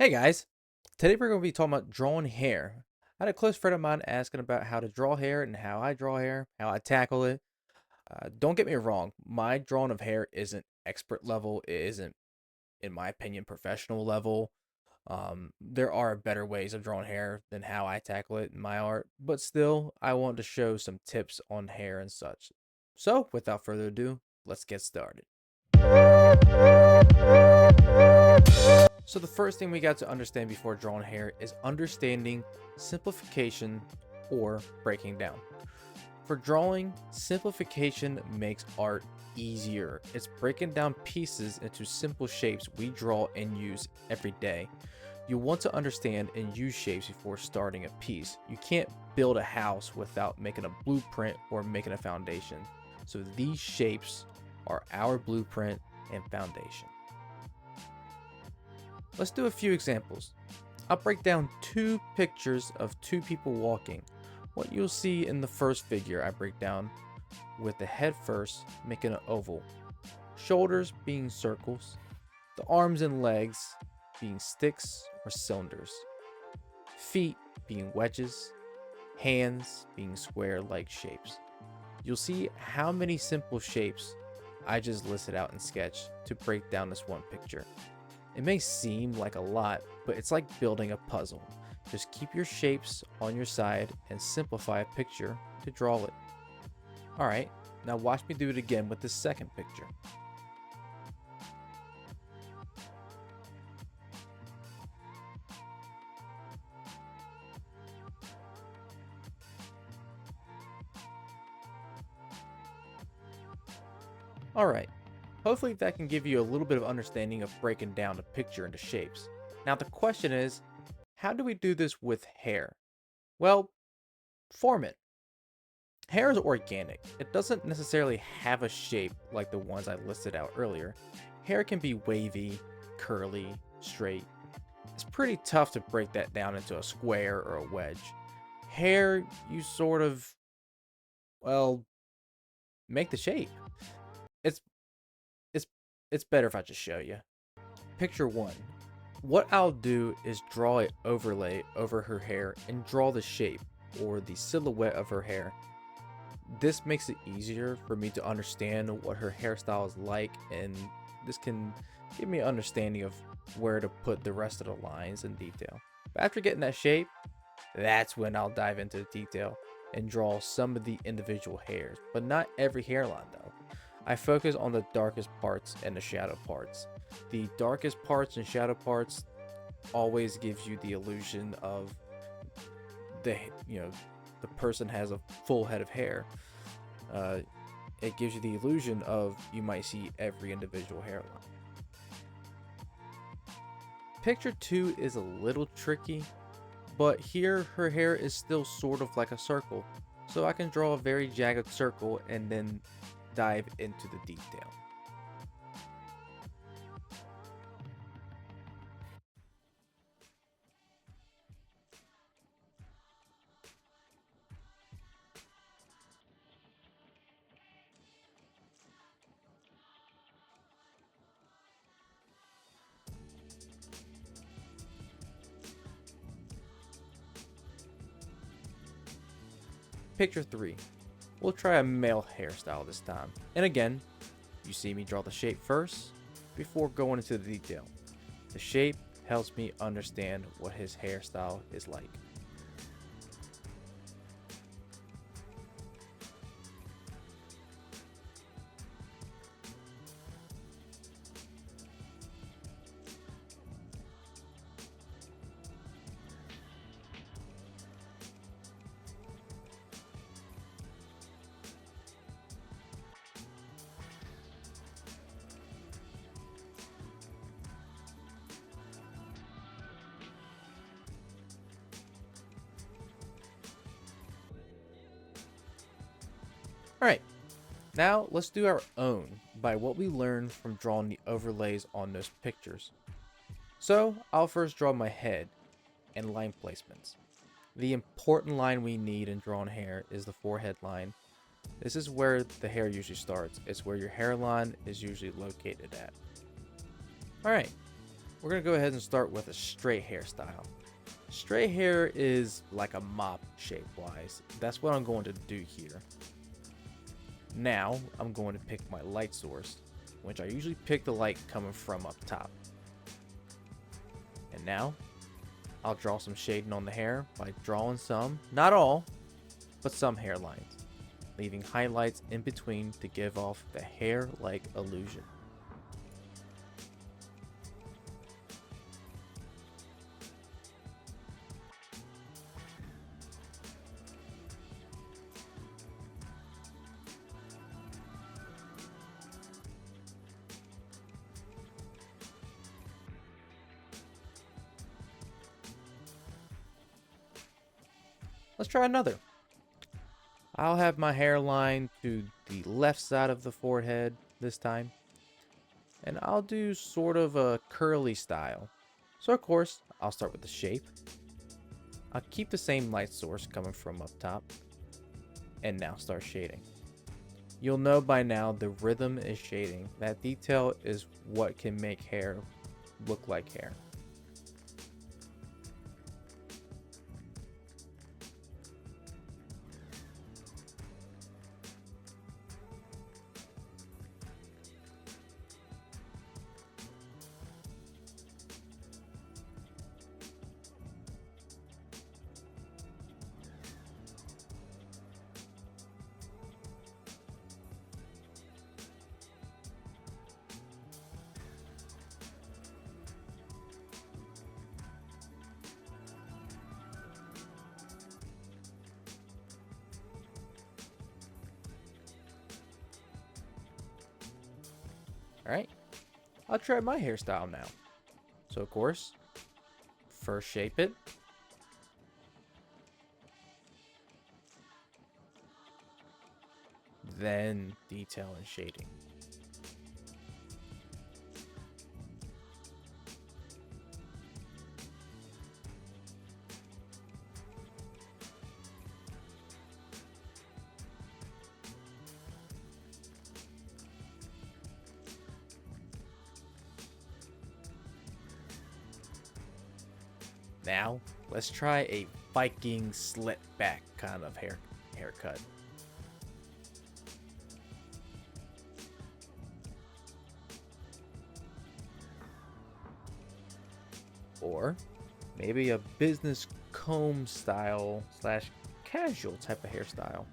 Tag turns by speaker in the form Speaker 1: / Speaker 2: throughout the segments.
Speaker 1: Hey guys, today we're going to be talking about drawing hair. I had a close friend of mine asking about how to draw hair and how I draw hair, how I tackle it. Don't get me wrong, my drawing of hair isn't expert level, it isn't, in my opinion, professional level. There are better ways of drawing hair than how I tackle it in my art, but still, I want to show some tips on hair and such. So, without further ado, let's get started. So the first thing we got to understand before drawing hair is understanding simplification or breaking down. For drawing, simplification makes art easier. It's breaking down pieces into simple shapes we draw and use every day. You want to understand and use shapes before starting a piece. You can't build a house without making a blueprint or making a foundation. So these shapes are our blueprint and foundation. Let's do a few examples. I'll break down two pictures of two people walking. What you'll see in the first figure I break down with the head first making an oval, shoulders being circles, the arms and legs being sticks or cylinders, feet being wedges, hands being square-like shapes. You'll see how many simple shapes I just listed out in Sketch to break down this one picture. It may seem like a lot, but it's like building a puzzle. Just keep your shapes on your side and simplify a picture to draw it. Alright, now watch me do it again with the second picture. Alright, hopefully that can give you a little bit of understanding of breaking down a picture into shapes. Now the question is, how do we do this with hair? Well, form it. Hair is organic. It doesn't necessarily have a shape like the ones I listed out earlier. Hair can be wavy, curly, straight. It's pretty tough to break that down into a square or a wedge. Hair, you sort of, well, make the shape. It's it's it's better if I just show you. Picture 1. What I'll do is draw an overlay over her hair and draw the shape or the silhouette of her hair. This makes it easier for me to understand what her hairstyle is like, and this can give me an understanding of where to put the rest of the lines in detail. But after getting that shape, that's when I'll dive into the detail and draw some of the individual hairs, but not every hairline though. I focus on the darkest parts and the shadow parts. The darkest parts and shadow parts always gives you the illusion of the the person has a full head of hair. It gives you the illusion of you might see every individual hairline. Picture 2 is a little tricky, but here her hair is still sort of like a circle, so I can draw a very jagged circle and then dive into the detail. Picture 3. We'll try a male hairstyle this time. And again, you see me draw the shape first before going into the detail. The shape helps me understand what his hairstyle is like. Alright, now let's do our own by what we learned from drawing the overlays on those pictures. So I'll first draw my head and line placements. The important line we need in drawing hair is the forehead line. This is where the hair usually starts. It's where your hairline is usually located at. Alright, we're going to go ahead and start with a straight hairstyle. Straight hair is like a mop shape wise. That's what I'm going to do here. Now I'm going to pick my light source, which I usually pick the light coming from up top. And now I'll draw some shading on the hair by drawing some, not all, but some hairlines, leaving highlights in between to give off the hair-like illusion. Let's try another. I'll have my hairline to the left side of the forehead this time. And I'll do sort of a curly style. So of course, I'll start with the shape. I'll keep the same light source coming from up top. And now start shading. You'll know by now the rhythm is shading. That detail is what can make hair look like hair. Alright, I'll try my hairstyle now. So of course, first shape it. Then detail and shading. Now, let's try a Viking slit back kind of haircut. Or maybe a business comb style slash casual type of hairstyle.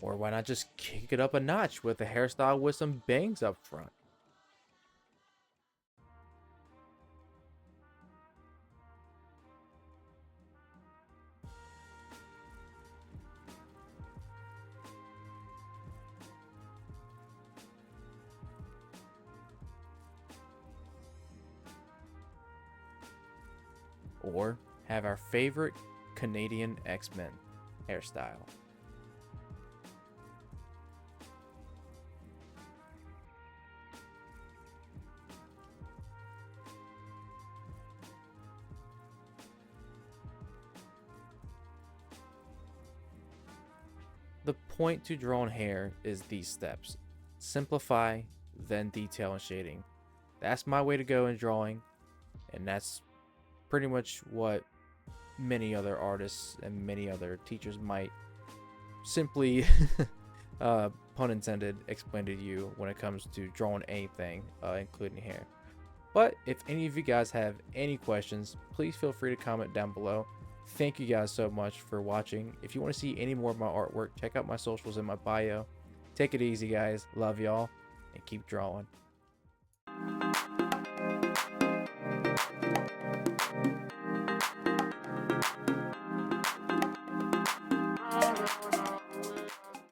Speaker 1: Or why not just kick it up a notch with a hairstyle with some bangs up front? Or have our favorite Canadian X-Men hairstyle. The point to drawing hair is these steps. Simplify, then detail and shading. That's my way to go in drawing, and that's pretty much what many other artists and many other teachers might simply, pun intended, explain to you when it comes to drawing anything, including hair. But if any of you guys have any questions, please feel free to comment down below. Thank you guys so much for watching. If you want to see any more of my artwork, check out my socials in my bio. Take it easy, guys. Love y'all, and keep drawing.